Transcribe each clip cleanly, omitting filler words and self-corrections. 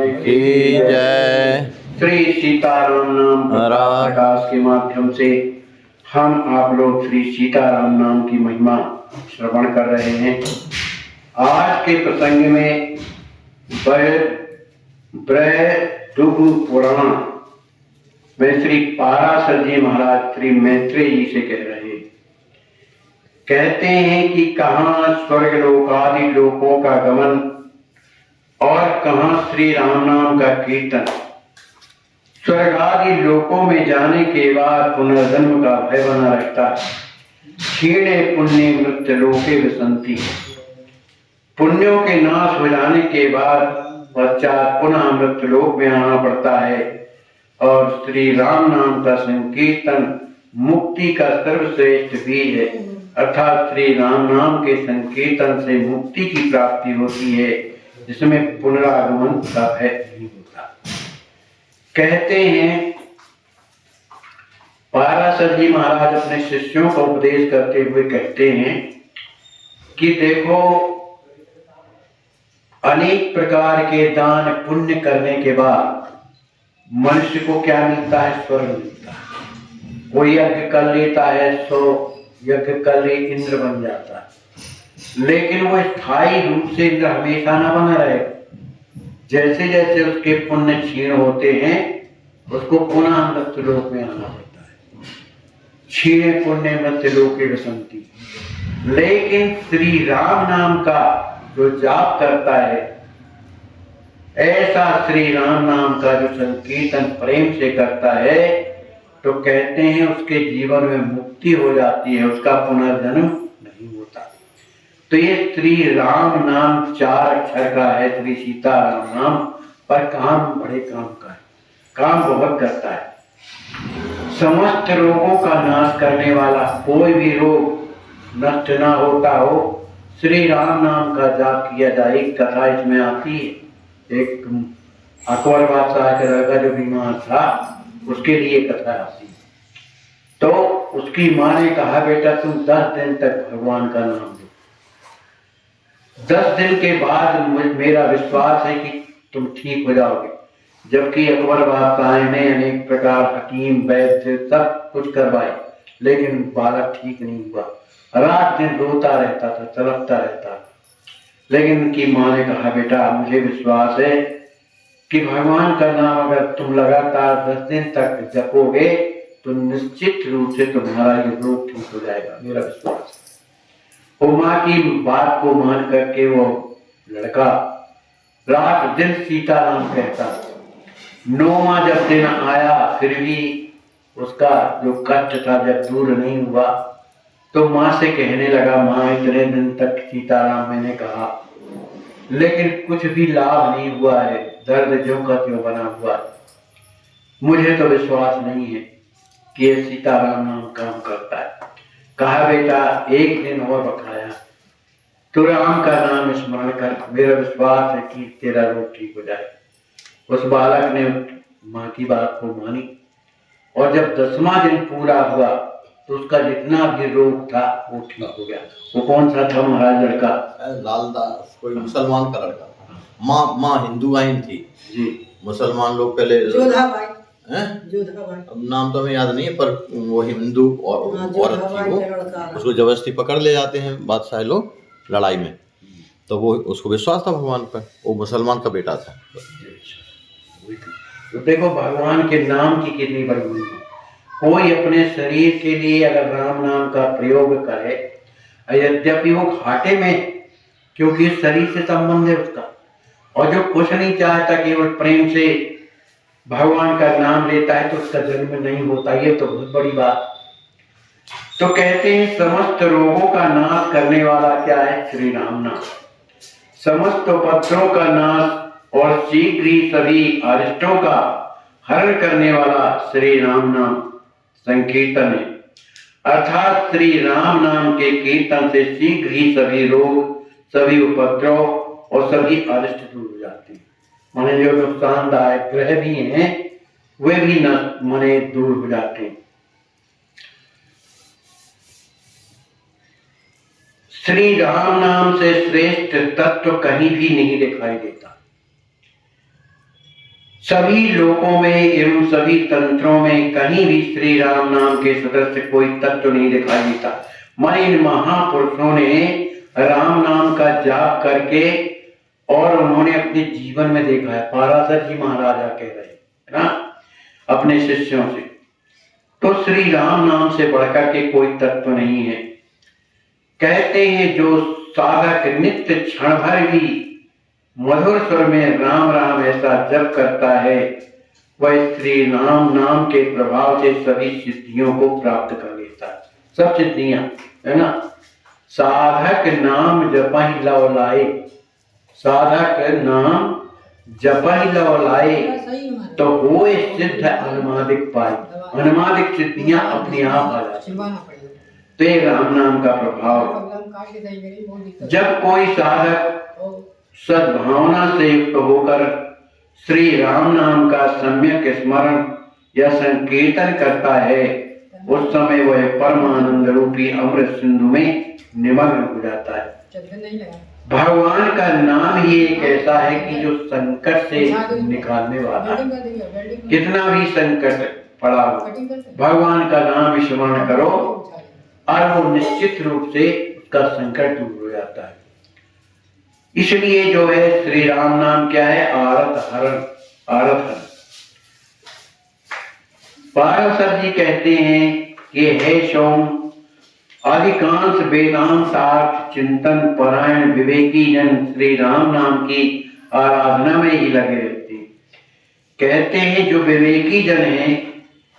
की जय। श्री सीताराम नाम प्रकाश के माध्यम से हम आप लोग श्री सीताराम नाम की महिमा श्रवण कर रहे हैं। आज के प्रसंग में बृहदुग पुराण में श्री पाराशर जी महाराज श्री मैत्रेय जी से कह रहे हैं। कहते हैं कि कहाँ स्वर्ग लोकादि लोकों का गमन और कहाँ श्री राम नाम का कीर्तन। स्वर्ग आदि लोकों में जाने के बाद पुनर्जन्म का भय बना रहता है। क्षीणे पुण्य मृत्यु लोके विसंति। पुण्यों के नाश हो जाने के बाद पश्चात पुनः मृत्यु लोक में आना पड़ता है और श्री राम नाम का संकीर्तन मुक्ति का सर्वश्रेष्ठ बीज है। अर्थात श्री राम नाम के संकीर्तन से मुक्ति की प्राप्ति होती है, जिसमें पुनरागमन का भय नहीं होता। कहते हैं पाराशर जी महाराज अपने शिष्यों को उपदेश करते हुए कहते हैं कि देखो, अनेक प्रकार के दान पुण्य करने के बाद मनुष्य को क्या मिलता है? स्वर्ग मिलता है। कोई यज्ञ कर लेता है, 100 यज्ञ कर ले इंद्र बन जाता है, लेकिन वो स्थायी रूप से इंद्र हमेशा ना बना रहेगा। जैसे जैसे उसके पुण्य क्षीण होते हैं उसको पुनः मृत्यु लोक में आना पड़ता है। क्षीणे पुण्य मृत्यु लोके विसंति। लेकिन श्री राम नाम का जो जाप करता है, ऐसा श्री राम नाम का जो संकीर्तन प्रेम से करता है, तो कहते हैं उसके जीवन में मुक्ति हो जाती है, उसका पुनर्जन्म नहीं होता। तो ये श्री राम नाम 4 अक्षर का है, श्री सीताराम नाम, पर काम बड़े काम का है, काम बहुत करता है। समस्त रोगों का नाश करने वाला, कोई भी रोग नष्ट ना होता हो, श्री राम नाम का जाप किया जाए। एक कथा इसमें आती है। एक अकबर बादशाह का लड़का जो बीमार था, उसके लिए कथा आती। तो उसकी माँ ने कहा, बेटा तुम 10 दिन तक भगवान का नाम लो। 10 दिन के बाद मेरा विश्वास है कि तुम ठीक हो जाओगे। जबकि अकबर बादशाह ने अनेक प्रकार हकीम वैद्य सब कुछ करवाए, लेकिन बालक ठीक नहीं हुआ। रात दिन रोता रहता था, तड़पता रहता था। लेकिन उनकी माँ ने कहा, बेटा मुझे विश्वास है कि भगवान का नाम अगर तुम लगातार 10 दिन तक जपोगे तो निश्चित रूप से तुम्हारा ये रोग ठीक हो जाएगा, मेरा विश्वास है। वो माँ की बात को मान करके वो लड़का रात दिन सीताराम कहता। 9वां जब दिन आया, फिर भी उसका जो कष्ट था जब दूर नहीं हुआ, तो माँ से कहने लगा, माँ इतने दिन तक सीताराम मैंने कहा, लेकिन कुछ भी लाभ नहीं हुआ है, दर्द ज्यों का त्यों बना हुआ है। मुझे तो विश्वास नहीं है कि ये सीताराम नाम काम करता है। कहा, बेटा एक दिन और बकाया, तू राम का नाम स्मरण कर, मेरा विश्वास है कि तेरा रोग ठीक हो जाए। उस बालक ने माँ की बात को मानी और जब 10वां दिन पूरा हुआ तो उसका जितना भी रोग था वो ठीक हो गया। वो कौन सा था महाराज लड़का? लालदास, कोई मुसलमान का लड़का। माँ हिंदू आइन थी जी। मुसलमान लोग पहले जोधाबाई। अब नाम तो हमें याद नहीं है, पर वो हिंदू और औरत थी। वो उसको जबरदस्ती पकड़ ले जाते हैं बादशाह लोग लड़ाई में, तो वो उसको विश्वास था भगवान पर। वो मुसलमान का बेटा था। तो देखो भगवान के नाम की कितनी बड़ी महिमा। कोई अपने शरीर के लिए अगर राम नाम का प्रयोग करे, यद्यपि वो घाटे में, क्योंकि शरीर से संबंध है उसका, और जो कुछ नहीं चाहता केवल प्रेम से भगवान का नाम लेता है, तो उसका जन्म नहीं होता। ये तो बहुत बड़ी बात। तो कहते हैं समस्त रोगों का नाश करने वाला क्या है? श्री राम नाम। समस्त उपद्रवों का नाश और शीघ्र ही सभी अरिष्टों का हरण करने वाला श्री राम नाम संकीर्तन है। अर्थात श्री राम नाम के कीर्तन से शीघ्र ही सभी रोग, सभी उपद्रव और सभी अरिष्ट दूर हो जाते हैं। माने जो नुकसानदायक ग्रह भी हैं वे भी माने दूर हो जाते हैं। श्री राम नाम से श्रेष्ठ तत्व कहीं भी नहीं दिखाई देता। सभी लोकों में एवं सभी तंत्रों में कहीं भी श्री राम नाम के सदृश कोई तत्व नहीं दिखाई देता। माने इन महापुरुषों ने राम नाम का जाप करके और उन्होंने अपने जीवन में देखा है। पाराशर जी महाराजा कह रहे हैं ना अपने शिष्यों से, तो श्री राम नाम से बढ़कर के कोई तत्व नहीं है। कहते हैं जो साधक नित्य क्षण भर भी मधुर स्वर में राम राम ऐसा जप करता है, वह श्री राम नाम के प्रभाव से सभी सिद्धियों को प्राप्त कर लेता है। सब सिद्धियां है ना। साधक नाम जपहि लव लाए, साधक नाम जपहि लव लाए, तो होए सिद्ध अनुमादिक पाए। अनुमादिक सिद्धियां अपने आप आ जाती। तो ये राम नाम का प्रभाव है। जब कोई साधक सद्भावना से युक्त होकर श्री राम नाम का सम्यक स्मरण या संकीर्तन करता है, उस समय वह परमानंद रूपी अमृत सिंधु में निमग्न हो जाता है। भगवान का नाम ही एक ऐसा है कि जो संकट से निकालने वाला है। कितना भी संकट पड़ा हो, भगवान का नाम स्मरण करो और वो निश्चित रूप से उसका संकट दूर हो जाता है। इसलिए जो है श्री राम नाम क्या है? आरत हरण, आरत हरण। पाराशर जी कहते हैं कि हे सोम, अधिकांश वेदांतार्थ चिंतन परायण विवेकी जन श्री राम नाम की आराधना में ही लगे रहते हैं। कहते हैं जो विवेकी जन हैं,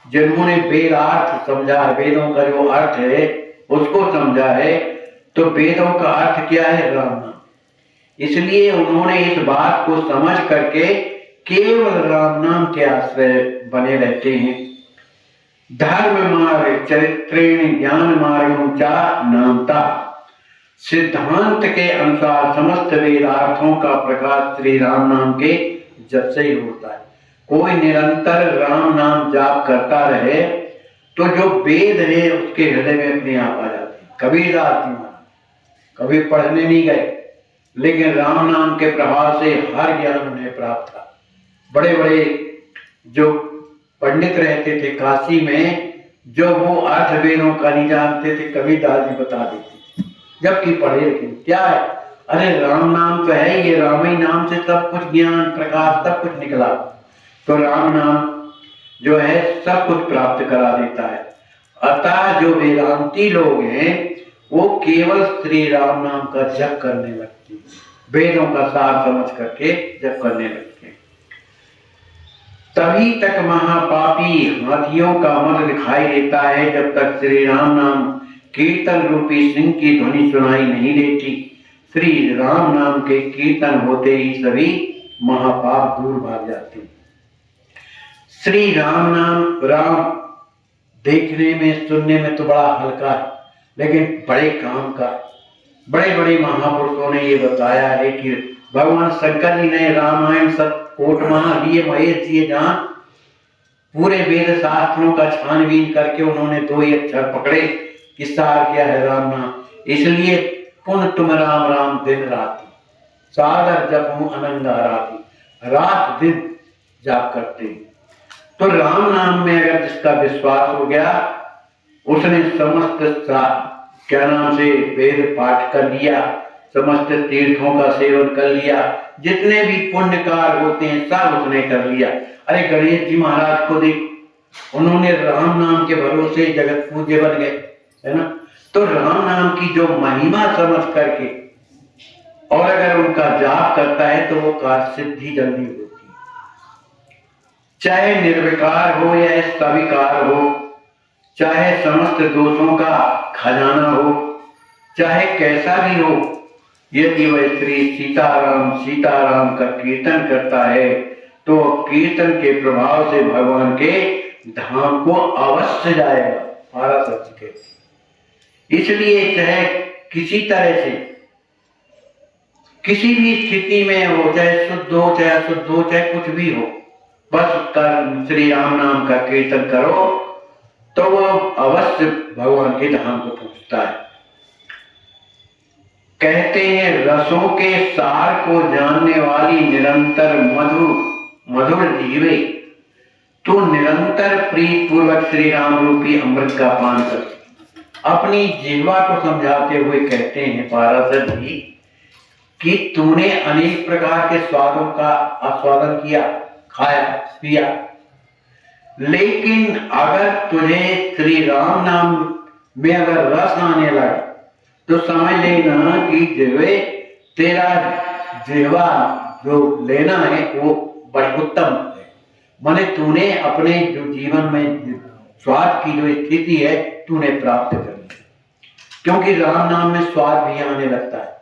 जिन्होंने वेदार्थ समझा, वेदों का जो अर्थ है उसको समझा है, तो वेदों का अर्थ क्या है? राम नाम। इसलिए उन्होंने इस बात को समझ करके केवल राम नाम के आश्रय बने रहते हैं। धर्म मार्ग चरित्रेण ज्ञान मार्ग चा नामता। सिद्धांत के अनुसार समस्त वेदार्थों का प्रकाश श्री राम नाम के जप से ही होता है। कोई निरंतर राम नाम जाप करता रहे तो जो वेद है उसके हृदय में अपने आप आ जाते हैं। कबीरदास जी महाराज कभी पढ़ने नहीं गए, लेकिन राम नाम के प्रभाव से हर ज्ञान उन्हें प्राप्त था। बड़े बड़े जो पंडित रहते थे काशी में, जो वो अर्थ वेदों का नहीं जानते थे, कबीरदास जी बता देते, जबकि पढ़े लिखे क्या है? अरे राम नाम तो है, ये राम ही नाम से सब कुछ ज्ञान प्रकाश सब कुछ निकला। तो राम नाम जो है सब कुछ प्राप्त करा देता है। अतः जो वेदांती लोग हैं वो केवल श्री राम नाम का जप करने लगते हैं, वेदों का सार समझ करके जप करने लगते हैं। तभी तक महापापी हाथियों का मत दिखाई देता है, जब तक श्री राम नाम कीर्तन रूपी सिंह की ध्वनि सुनाई नहीं देती। श्री राम नाम के कीर्तन होते ही सभी महापाप दूर भाग जाते हैं। श्री राम नाम, राम देखने में सुनने में तो बड़ा हल्का है, लेकिन बड़े काम का। बड़े बड़े महापुरुषों ने ये बताया है कि भगवान शंकर जी ने रामायण सब कोट महा लिए महेश जी जान, पूरे वेद शास्त्रों का छानबीन करके उन्होंने दो ही अक्षर पकड़े कि सार क्या है? राम नाम। इसलिए पुन तुम राम राम दिन राति, सागर जपू आनंद आराती, रात दिन जाप करते हैं। तो राम नाम में अगर जिसका विश्वास हो गया, उसने समस्त क्या नाम से वेद पाठ कर लिया, समस्त तीर्थों का सेवन कर लिया, जितने भी पुण्य कार्य होते हैं सब उसने कर लिया। अरे गणेश जी महाराज को देख, उन्होंने राम नाम के भरोसे जगत पूज्य बन गए, है ना। तो राम नाम की जो महिमा समझ करके और अगर उनका जाप करता है तो वो कार्य सिद्धि जल्दी होती है। चाहे निर्विकार हो या सविकार हो, चाहे समस्त दोषों का खजाना हो, चाहे कैसा भी हो, यदि वह श्री सीताराम का कीर्तन करता है तो कीर्तन के प्रभाव से भगवान के धाम को अवश्य जाएगा। पाराशर जी कहते। इसलिए चाहे किसी तरह से किसी भी स्थिति में हो, चाहे शुद्ध हो चाहे अशुद्ध हो, चाहे कुछ भी हो, बस श्री राम नाम का कीर्तन करो तो वो अवश्य भगवान के धाम को पहुंचता है। कहते हैं रसों के सार को जानने वाली निरंतर मधुर मधुर जीवे, तू निरंतर प्रीत पूर्वक श्री राम रूपी अमृत का पान कर। अपनी जिह्वा को समझाते हुए कहते हैं पाराशर जी कि तूने अनेक प्रकार के स्वादों का आस्वादन किया, खाया पिया, लेकिन अगर तुझे श्री राम नाम में अगर रस आने लगा तो समझ लेना कि जिह्वे तेरा जिह्वा जो लेना है वो बड़ी उत्तम है। माने तूने अपने जो जीवन में स्वाद की जो स्थिति है तूने प्राप्त कर ली, क्योंकि राम नाम में स्वाद भी आने लगता है।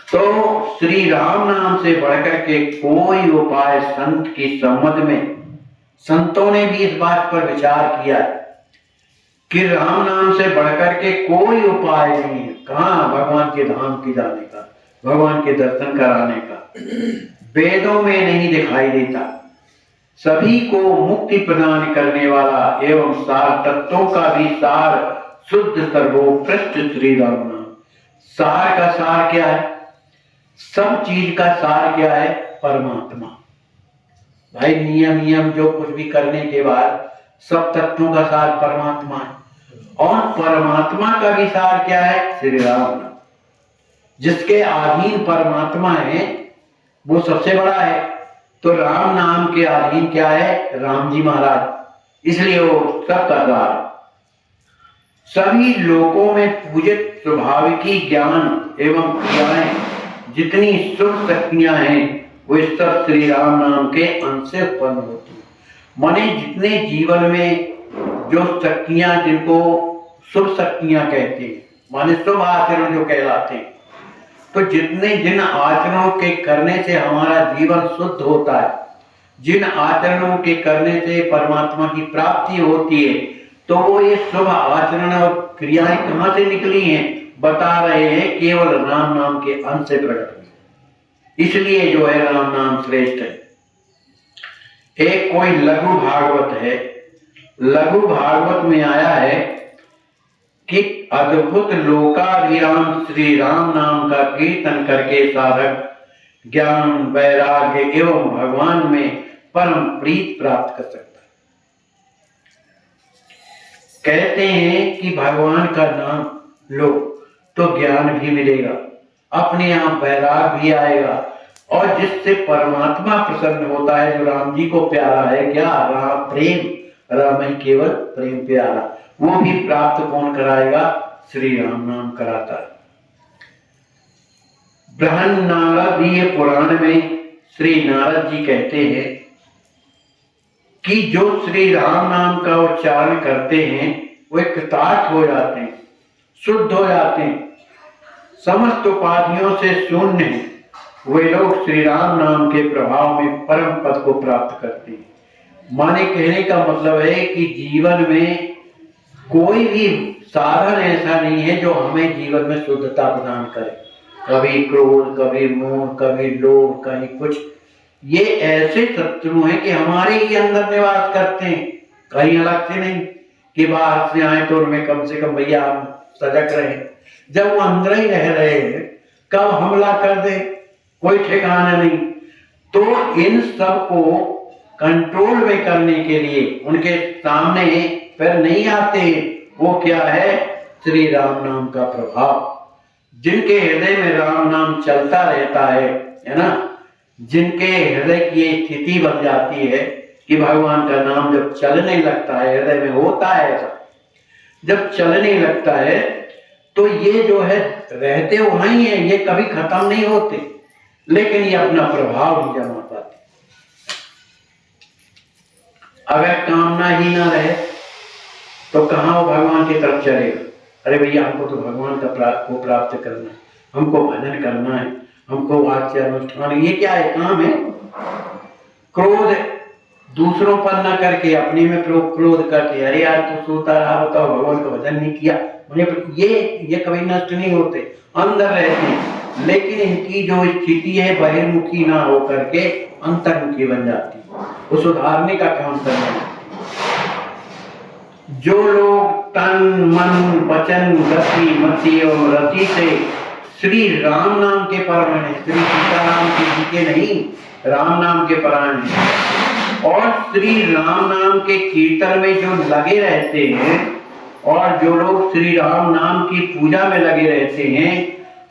तो श्री राम नाम से बढ़कर के कोई उपाय संत की समझ में, संतों ने भी इस बात पर विचार किया कि राम नाम से बढ़कर के कोई उपाय नहीं है। कहाँ भगवान के धाम की जाने का, भगवान के दर्शन कराने का, वेदों में नहीं दिखाई देता। सभी को मुक्ति प्रदान करने वाला एवं सार तत्वों का भी सार शुद्ध सर्वोत्कृष्ट श्री राम नाम। सार का सार क्या है? सब चीज का सार क्या है? परमात्मा। भाई नियम जो कुछ भी करने के बाद सब तत्वों का सार परमात्मा है, और परमात्मा का भी सार क्या है? श्री राम। जिसके अधीन परमात्मा है वो सबसे बड़ा है, तो राम नाम के अधीन क्या है? राम जी महाराज, इसलिए वो सबका सार है। सभी लोकों में पूजित स्वाभाविकी ज्ञान एवं क्रियाएं जितनी शुभ शक्तियां हैं वो सब श्री राम नाम के अंश से उत्पन्न होती है। माने जितने जीवन में जो शक्तियां, जिनको शुभ शक्तियां कहते हैं, माने शुभ आचरण जो कहलाते हैं, तो जिन आचरणों के करने से हमारा जीवन शुद्ध होता है, जिन आचरणों के करने से परमात्मा की प्राप्ति होती है, तो वो ये शुभ आचरण और क्रियाएं कहां से निकली हैं? बता रहे हैं केवल राम नाम के अंश से प्रकट हुई। इसलिए जो है राम नाम श्रेष्ठ है। एक कोई लघु भागवत है, लघु भागवत में आया है कि अद्भुत लोकाभिराम श्री राम नाम का कीर्तन करके साधक ज्ञान, वैराग्य एवं भगवान में परम प्रीत प्राप्त कर सकता है। कहते हैं कि भगवान का नाम लो तो ज्ञान भी मिलेगा, अपने आप वैराग भी आएगा, और जिससे परमात्मा प्रसन्न होता है, जो राम जी को प्यारा है, क्या राम प्रेम, राम ही केवल प्रेम प्यारा, वो भी प्राप्त कौन कराएगा? श्री राम नाम कराता है। बृहन नारदीय पुराण में श्री नारद जी कहते हैं कि जो श्री राम नाम का उच्चारण करते हैं वे कृतार्थ हो जाते हैं, शुद्ध हो जाते हैं, समस्त उपाधियों से शून्य हैं। वे लोग श्री राम नाम के प्रभाव में परम पद को प्राप्त करते हैं। माने कहने का मतलब है कि जीवन में कोई भी साधन ऐसा नहीं है जो हमें जीवन में शुद्धता प्रदान करे। कभी क्रोध, कभी मोह, कभी लोभ, कहीं कुछ, ये ऐसे शत्रु हैं कि हमारे ही अंदर निवास करते हैं, कहीं अलग से नहीं कि बाहर से आए तो उनमें कम से कम भैया हम सजग रहे। जब वो अंदर ही रह रहे हैं, कब हमला कर दे कोई ठिकाना नहीं। तो इन सब को कंट्रोल में करने के लिए उनके सामने फिर नहीं आते। वो क्या है? श्री राम नाम का प्रभाव। जिनके हृदय में राम नाम चलता रहता है ना, जिनके हृदय की ये स्थिति बन जाती है कि भगवान का नाम जब चलने लगता है, हृदय में होता है ऐसा, जब चलने लगता है तो ये जो है रहते वहां ही है, ये कभी खत्म नहीं होते, लेकिन ये अपना प्रभाव नहीं जमा पाते। अगर कामना ही ना रहे तो कहां वो भगवान की तरफ चलेगा? अरे भैया हमको तो भगवान को प्राप्त करना है, हमको भजन करना है, हमको वाच्य अनुष्ठान, ये क्या है? काम है। क्रोध दूसरों पर न करके अपने में क्रोध करके, अरे यार तू सोता रहा, बताओ भगवान का भजन नहीं किया, ये कभी नष्ट नहीं होते, अंदर रहते हैं। लेकिन इनकी जो स्थिति है बहिर्मुखी ना हो करके अंतर्मुखी बन जाती है, वो सुधारने का काम करना है। जो लोग तन, मन, वचन, गति, मति एवं रति से श्री राम नाम के परायण है, श्री सीताराम जी के नहीं, राम नाम के परायण है। और श्री राम नाम के कीर्तन में जो लगे रहते हैं और जो लोग श्री राम नाम की पूजा में लगे रहते हैं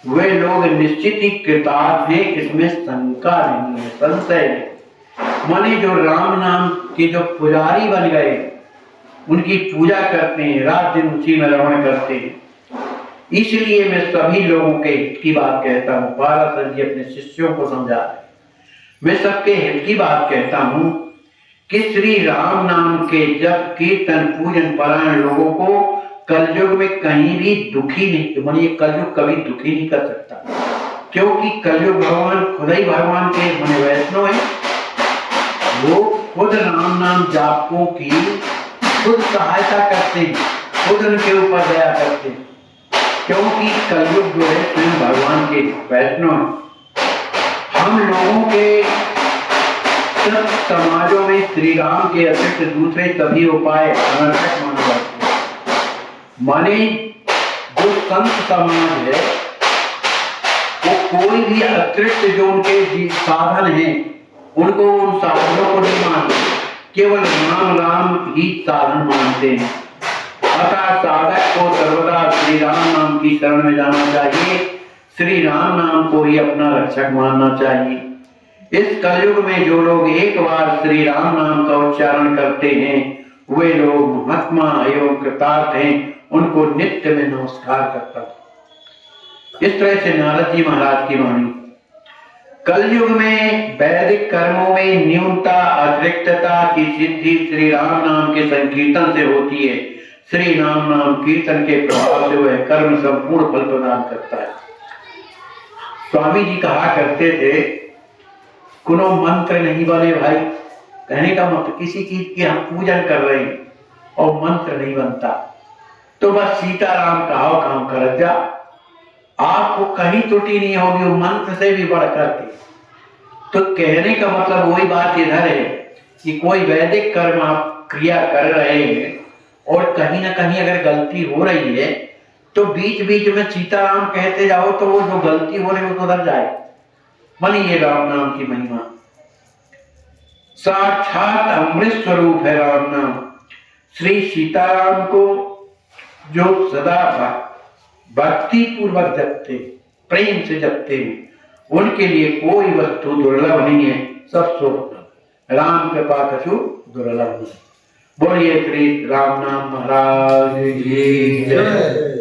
वे लोग निश्चित ही कृतार्थ हैं, इसमें शंका नहीं है, संशय नहीं। माने जो राम नाम के जो पुजारी बन गए उनकी पूजा करते हैं, रात दिन उसी में रमण करते हैं। इसलिए मैं सभी लोगों के हित की बात कहता हूँ। पाराशर जी अपने शिष्यों को समझा रहे, मैं सबके हित की बात कहता हूँ कि श्री राम नाम के जप कीर्तन पूजन परायण लोगों को कलयुग में कहीं भी दुखी नहीं, मानिए कलयुग कभी दुखी नहीं कर सकता, क्योंकि कलयुग भगवान खुद ही भगवान के माने वैष्णव है। वो खुद राम नाम जापकों की खुद सहायता करते हैं, खुद उनके ऊपर दया करते हैं, क्योंकि कलयुग जो है स्वयं भगवान के वैष्णव है। हम लोगों के सब समाजों में श्री राम के अतिरिक्त दूसरे सभी उपाय अनर्थक माने जाते हैं। माने जो संत समाज है वो कोई भी अतिरिक्त जो उनके साधन हैं उनको उन साधनों को नहीं मानते, केवल राम राम ही साधन मानते हैं। अतः साधक को सर्वदा श्री राम नाम की शरण में जाना चाहिए, श्री राम नाम को ही अपना रक्षक मानना चाहिए। इस कलयुग में जो लोग एक बार श्री राम नाम का उच्चारण करते हैं वे लोग महात्मा एवं कृतार्थ हैं, उनको नित्य में नमस्कार करता हूं। इस तरह से नारद जी महाराज की वाणी। कलयुग में वैदिक कर्मों में न्यूनता अतिरिक्तता की सिद्धि श्री राम नाम के संकीर्तन से होती है। श्री राम नाम कीर्तन के प्रभाव से वह कर्म संपूर्ण फल प्रदान करता है। स्वामी जी कहा करते थे कोनो मंत्र नहीं बने भाई, कहने का मतलब किसी चीज की हम पूजन कर रहे हैं और मंत्र नहीं बनता तो बस सीताराम कहो काम कर जा, आपको कहीं त्रुटि नहीं होगी वो मंत्र से भी बढ़ करके। तो कहने का मतलब वही बात इधर है कि कोई वैदिक कर्म आप क्रिया कर रहे हैं और कहीं ना कहीं अगर गलती हो रही है तो बीच बीच में सीताराम कहते जाओ तो वो जो गलती हो रही है वो तो उधर जाए। मानिए राम नाम की महिमा साक्षात अमृत स्वरूप है राम नाम। श्री सीताराम को जो सदा भक्ति पूर्वक जपते प्रेम से जपते हैं उनके लिए कोई वस्तु दुर्लभ नहीं है, सब सुलभ। राम कृपा कछु दुर्लभ नहीं। बोलिए श्री राम नाम महाराज की जय।